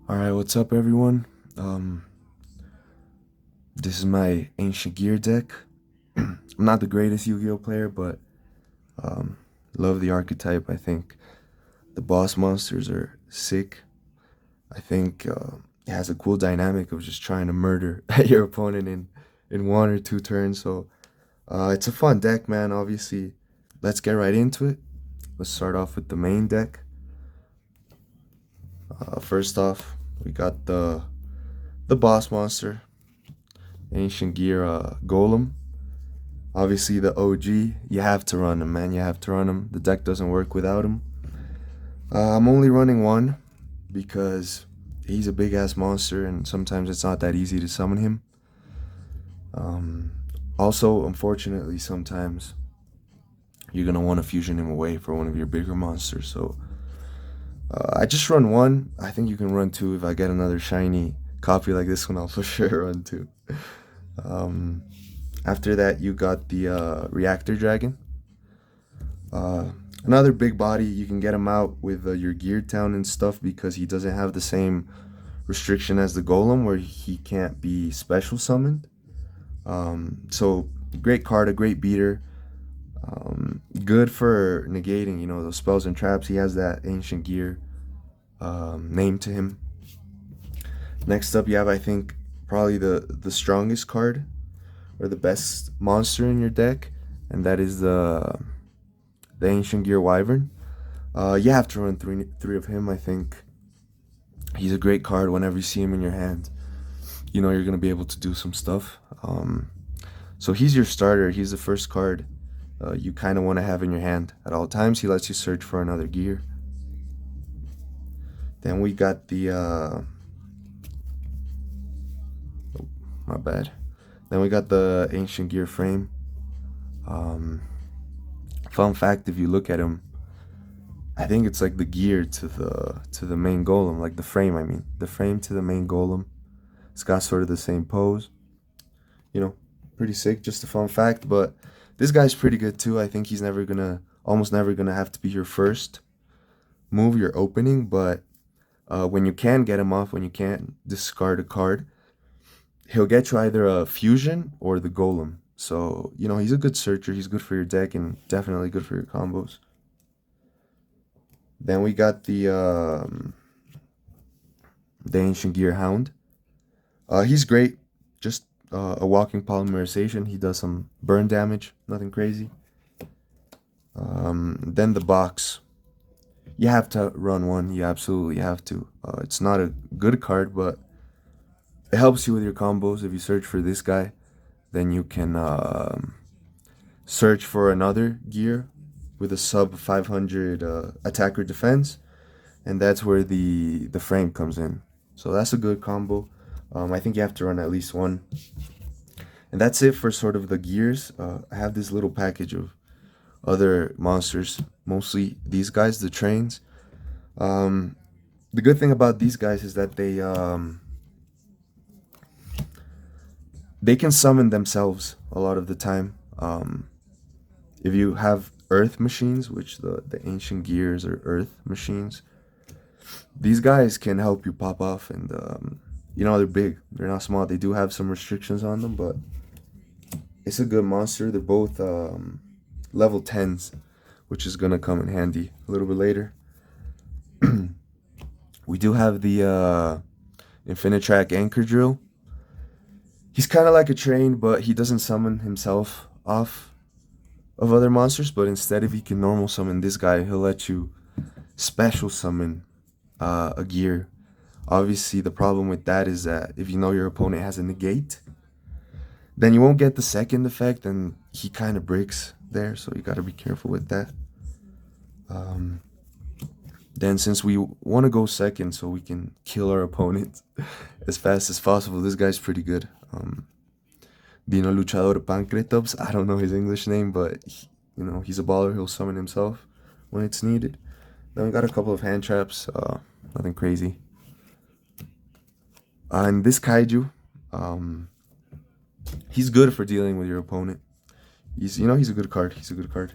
Alright, what's up everyone? This is my Ancient Gear deck. I'm not the greatest Yu-Gi-Oh player, but um, love the archetype. I think the boss monsters are sick. I think it has a cool dynamic of just trying to murder your opponent in 1 or 2 turns. So it's a fun deck, man. Obviously, let's get right into it. Let's start off with the main deck. First off, we got the boss monster, Ancient Gear Golem. Obviously, the OG, you have to run him, man. You have to run him. The deck doesn't work without him. I'm only running one because he's a big ass monster, and sometimes it's not that easy to summon him. Um, Also, unfortunately, sometimes you're gonna want to fusion him away for one of your bigger monsters. So I just run one. I think you can run two if I get another shiny copy like this one. I'll for sure run two. Um, After that, you got the Reactor Dragon. Uh, Another big body. You can get him out with your Gear Town and stuff because he doesn't have the same restriction as the Golem where he can't be special summoned. So great card, a great beater. Good for negating, those spells and traps. He has that Ancient Gear name to him. Next up, you have, I think, probably the strongest card or the best monster in your deck, and that is the Ancient Gear Wyvern. You have to run three of him. I think he's a great card. Whenever you see him in your hand, you know you're gonna be able to do some stuff. So he's your starter. He's the first card you kind of want to have in your hand at all times. He lets you search for another gear. Then we got the oh, my bad. Then we got the Ancient Gear Frame. Um, Fun fact: if you look at him, I think it's like the gear to the main golem, like the frame. I mean, the frame to the main golem. It's got sort of the same pose. You know, pretty sick. Just a fun fact. But this guy's pretty good too. I think he's almost never gonna have to be your first move, your opening. But when you can get him off, when you can't discard a card, he'll get you either a fusion or the golem. So he's a good searcher. He's good for your deck and definitely good for your combos. Then we got the Ancient Gear Hound. He's great. Just a walking polymerization. He does some burn damage. Nothing crazy. Then the box. You have to run one. You absolutely have to. It's not a good card, but it helps you with your combos. If you search for this guy, then you can search for another gear with a sub 500 attack or defense, and that's where the frame comes in. So that's a good combo. I think you have to run at least one, and that's it for sort of the gears. I have this little package of other monsters, mostly these guys, the trains. Um, the good thing about these guys is that they can summon themselves a lot of the time. If you have earth machines, which the ancient gears are earth machines, these guys can help you pop off, and they're big. They're not small. They do have some restrictions on them, but it's a good monster. They're both level 10s, which is gonna come in handy a little bit later. We do have the Infinitrack Anchor Drill. He's kind of like a train, but he doesn't summon himself off of other monsters. But instead, if he can normal summon this guy, he'll let you special summon a gear. Obviously, the problem with that is that if you know your opponent has a negate, then you won't get the second effect, and he kind of breaks there. So you got to be careful with that. Then, since we want to go second so we can kill our opponent as fast as possible, this guy's pretty good. Dino Luchador Pancretops. I don't know his English name, but he's a baller. He'll summon himself when it's needed. Then we got a couple of hand traps. Nothing crazy. And this kaiju, he's good for dealing with your opponent. He's a good card. He's a good card.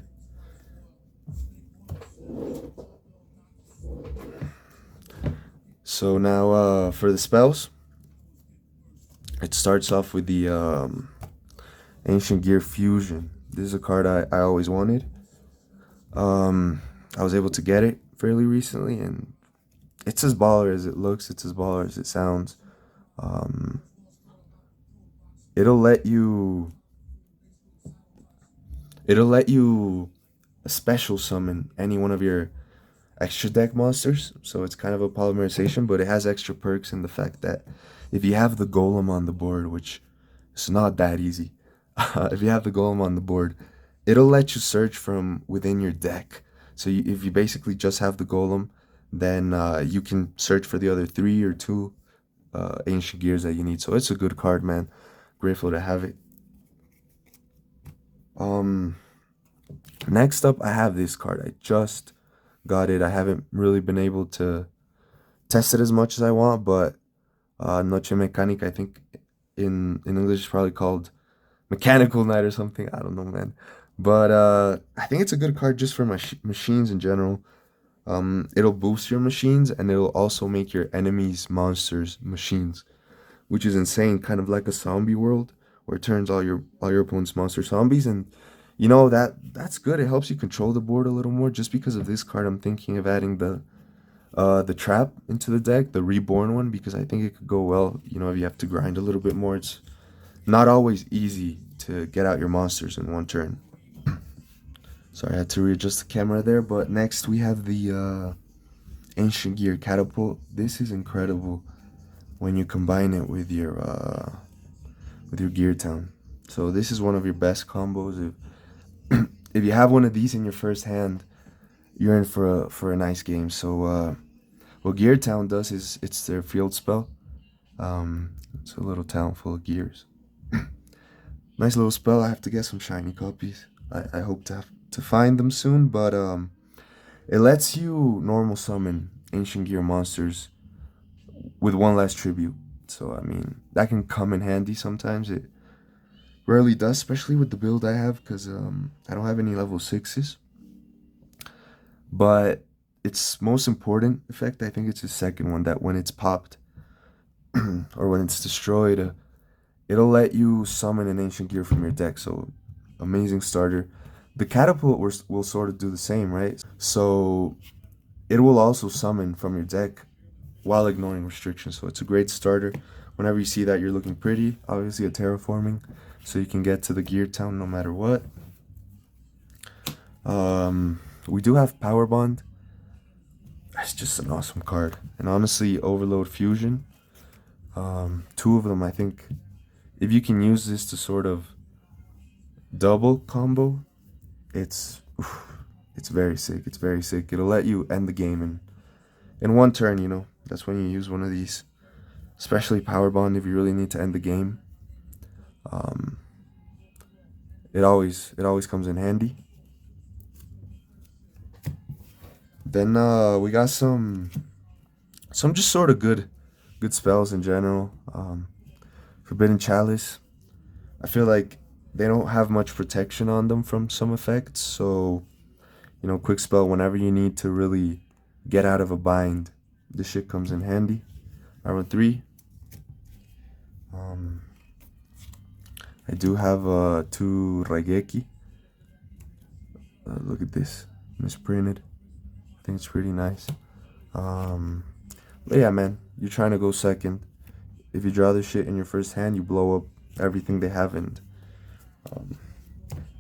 So now for the spells, it starts off with the Ancient Gear Fusion. This is a card I always wanted. I was able to get it fairly recently, and it's as baller as it looks. It's as baller as it sounds. Um, it'll let you. It'll let you special summon any one of your extra deck monsters. So it's kind of a polymerization, but it has extra perks in the fact that if you have the golem on the board, which is not that easy, if you have the golem on the board, it'll let you search from within your deck. So if you basically just have the golem, then you can search for the other 3 or 2 ancient gears that you need. So it's a good card, man. Grateful to have it. Next up, I have this card. I just got it. I haven't really been able to test it as much as I want, but Noche Mecánica, I think in English, is probably called Mechanical Night or something. I don't know, man. But I think it's a good card just for machines in general. It'll boost your machines, and it'll also make your enemies monsters machines, which is insane. Kind of like a zombie world where it turns all your opponent's monster zombies, and you know that's good. It helps you control the board a little more. Just because of this card, I'm thinking of adding the trap into the deck, the reborn one, because I think it could go well. You know, if you have to grind a little bit more, it's not always easy to get out your monsters in one turn. Sorry, I had to readjust the camera there. But next we have the Ancient Gear Catapult. This is incredible when you combine it with your Gear Town. So this is one of your best combos. If you have one of these in your first hand, you're in for a nice game. So what Gear Town does is it's their field spell. It's a little town full of gears. Nice little spell. I have to get some shiny copies. I hope to find them soon, but it lets you normal summon Ancient Gear monsters with one less tribute. So I mean, that can come in handy sometimes. It rarely does, especially with the build I have, because I don't have any level 6s. But its most important effect, I think it's the second one, that when it's popped or when it's destroyed, it'll let you summon an Ancient Gear from your deck. So amazing starter. The catapult will sort of do the same, right? So it will also summon from your deck while ignoring restrictions. So it's a great starter. Whenever you see that, you're looking pretty. Obviously a terraforming, so you can get to the Gear Town no matter what. We do have Power Bond. That's just an awesome card. And honestly, Overload Fusion. 2 of them, I think. If you can use this to sort of double combo, it's very sick. It's very sick. It'll let you end the game in one turn, you know. That's when you use one of these. Especially Power Bond if you really need to end the game. It always comes in handy. Then we got some just sort of good spells in general. Forbidden Chalice. I feel like they don't have much protection on them from some effects, so you know, quick spell whenever you need to really get out of a bind. This shit comes in handy. Iron 3. I do have 2 Raigeki. Look at this, misprinted. I think it's pretty nice. But yeah, man, you're trying to go second. If you draw this shit in your first hand, you blow up everything they have, and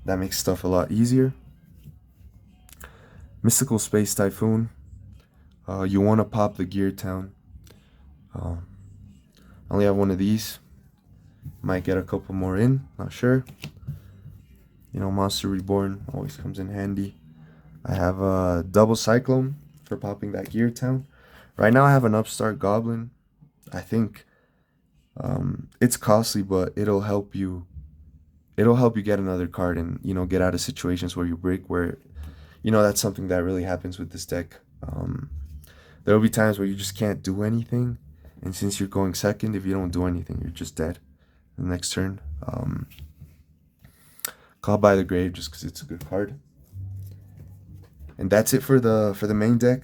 that makes stuff a lot easier. Mystical Space Typhoon. You want to pop the Gear Town. I only have one of these. Might get a couple more in, not sure. You know, Monster Reborn always comes in handy. I have a double Cyclone for popping that Gear Town. Right now I have an Upstart Goblin. I think it's costly, but it'll help you get another card and, you know, get out of situations where you break, where, you know, that's something that really happens with this deck. There will be times where you just can't do anything, and since you're going second, if you don't do anything, you're just dead the next turn. Called by the Grave, just because it's a good card. And that's it for the main deck.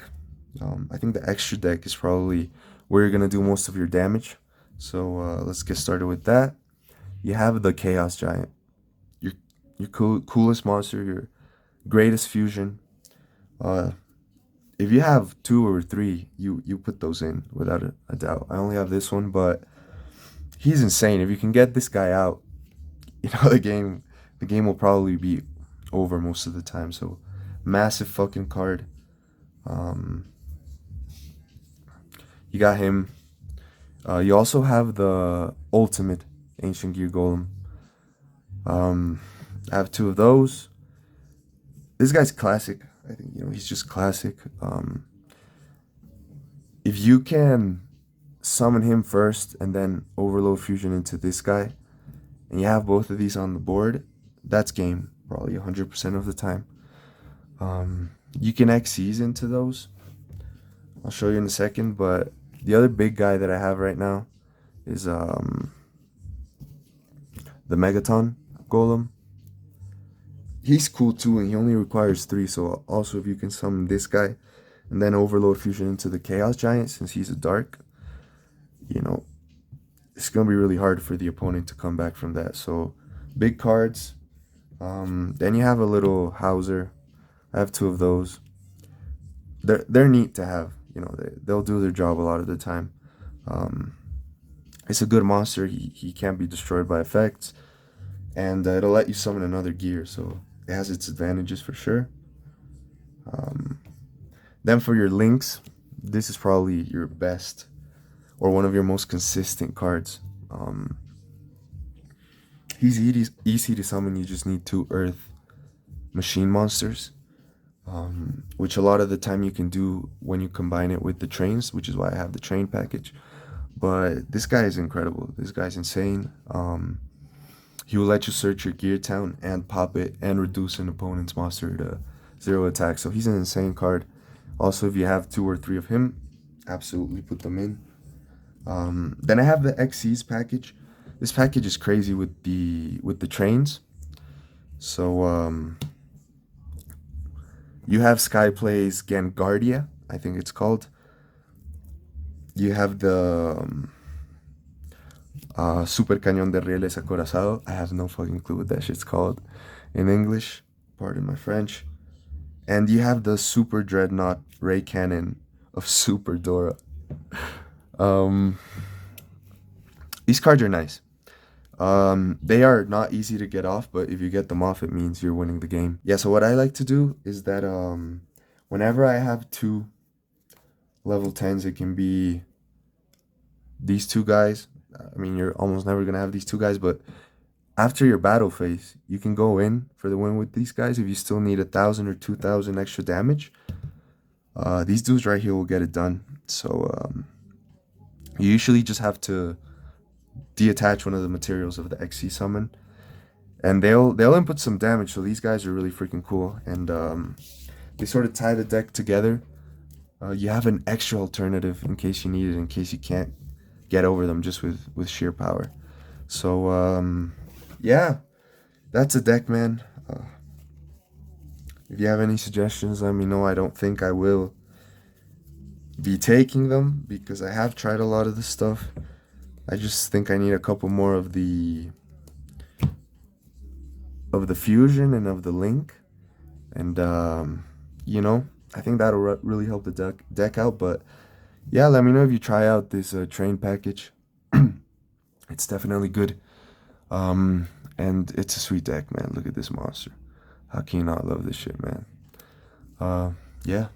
I think the extra deck is probably where you're gonna do most of your damage. So let's get started with that. You have the Chaos Giant, your coolest monster, your greatest fusion. Uh, if you have 2 or 3, you put those in without a doubt. I only have this one, but he's insane. If you can get this guy out, the game will probably be over most of the time. So massive fucking card. Um, you got him. You also have the ultimate Ancient Gear Golem. I have 2 of those. This guy's classic. I think he's just classic. If you can summon him first and then overload fusion into this guy, and you have both of these on the board, that's game probably 100% of the time. You can XCs into those. I'll show you in a second, but the other big guy that I have right now is the Megaton Golem. He's cool too, and he only requires 3, so also if you can summon this guy and then overload fusion into the Chaos Giant, since he's a dark, it's gonna be really hard for the opponent to come back from that. So big cards. Then you have a little Hauser. I have 2 of those. They're neat to have. They'll do their job a lot of the time. It's a good monster. He can't be destroyed by effects, and it'll let you summon another gear, so it has its advantages for sure. Then for your links, this is probably your best or one of your most consistent cards. He's easy to summon. You just need 2 earth machine monsters, which a lot of the time you can do when you combine it with the trains, which is why I have the train package. But this guy is incredible. This guy's insane. He will let you search your gear town and pop it and reduce an opponent's monster to 0 attack. So he's an insane card. Also, if you have 2 or 3 of him, absolutely put them in. Then I have the XC's package. This package is crazy with the trains. So you have Skyplay's Gangardia, I think it's called. You have the Super Cañón de Rieles Acorazado. I have no fucking clue what that shit's called in English. Pardon my French. And you have the Super Dreadnought Ray Cannon of Super Dora. These cards are nice. They are not easy to get off, but if you get them off, it means you're winning the game. Yeah, so what I like to do is that whenever I have 2 level 10s, it can be these 2 guys. I mean, you're almost never gonna have these 2 guys, but after your battle phase, you can go in for the win with these guys if you still need 1,000 or 2,000 extra damage. These dudes right here will get it done. So you usually just have to deattach one of the materials of the XC summon, and they'll input some damage. So these guys are really freaking cool, and they sort of tie the deck together. You have an extra alternative in case you need it, in case you can't get over them just with sheer power. So yeah, that's a deck, man. If you have any suggestions, let me know. I don't think I will be taking them because I have tried a lot of this stuff. I just think I need a couple more of the fusion and of the link, and I think that'll really help the deck out. But yeah, let me know if you try out this train package. It's definitely good, and it's a sweet deck, man. Look at this monster. How can you not love this shit, man? Yeah.